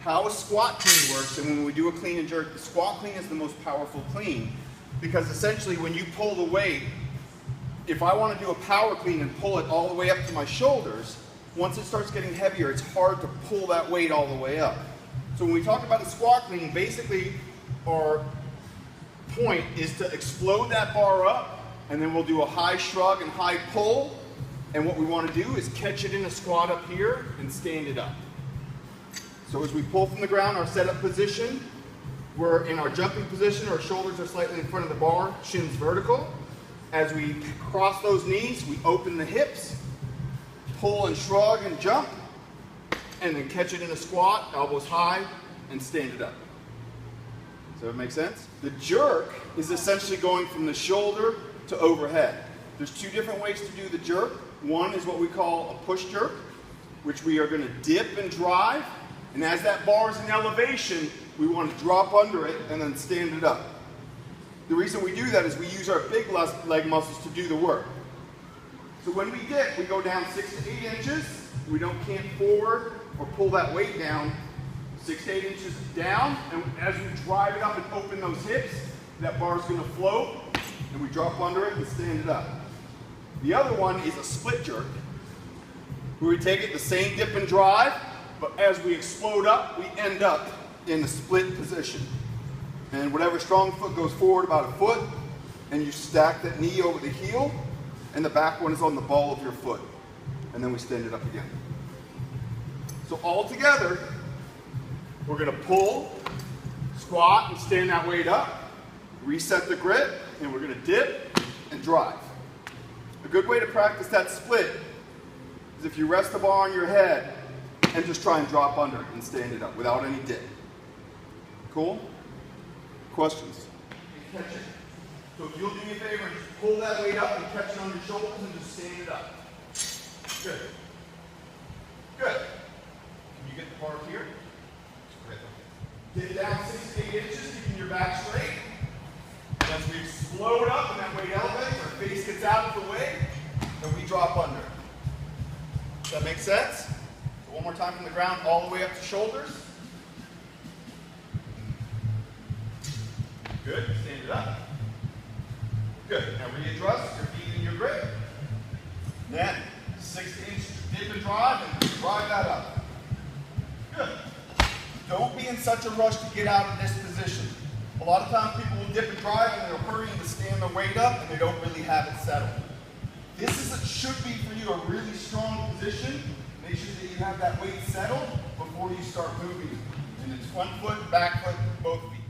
how a squat clean works, and when we do a clean and jerk, the squat clean is the most powerful clean, because essentially when you pull the weight, if I want to do a power clean and pull it all the way up to my shoulders, once it starts getting heavier, it's hard to pull that weight all the way up. So when we talk about a squat clean, basically our point is to explode that bar up, and then we'll do a high shrug and high pull, and what we want to do is catch it in a squat up here and stand it up. So as we pull from the ground, our setup position, we're in our jumping position, our shoulders are slightly in front of the bar, shins vertical. As we cross those knees, we open the hips, pull and shrug and jump, and then catch it in a squat, elbows high, and stand it up. Does that make sense? The jerk is essentially going from the shoulder to overhead. There's two different ways to do the jerk. One is what we call a push jerk, which we are going to dip and drive, and as that bar is in elevation, we want to drop under it and then stand it up. The reason we do that is we use our big leg muscles to do the work. So when we dip, we go down 6 to 8 inches. We don't cant forward or pull that weight down. 6 to 8 inches down, and as we drive it up and open those hips, that bar is going to float, and we drop under it and stand it up. The other one is a split jerk, where we take it the same dip and drive, but as we explode up, we end up in a split position. And whatever strong foot goes forward about a foot, and you stack that knee over the heel, and the back one is on the ball of your foot. And then we stand it up again. So all together, we're going to pull, squat, and stand that weight up, reset the grip, and we're going to dip and drive. A good way to practice that split is if you rest the bar on your head and just try and drop under it and stand it up without any dip. Cool? Questions? Catch it. So if you'll do me a favor and just pull that weight up and catch it on your shoulders and just stand it up. Good. Good. Can you get the bar up here? Get down 6 to 8 inches, keeping your back straight. And as we explode up and that weight elevates, our face gets out of the way, and we drop under. Does that make sense? So one more time from the ground, all the way up to shoulders. Good. Stand it up. Good. Now readjust your feet in your grip. Then 6 to 8 inches dip and drive, and drive that up. Good. Don't be in such a rush to get out of this position. A lot of times people will dip and drive and they're hurrying to stand their weight up and they don't really have it settled. Should be for you a really strong position. Make sure that you have that weight settled before you start moving. And it's front foot, back foot, both feet.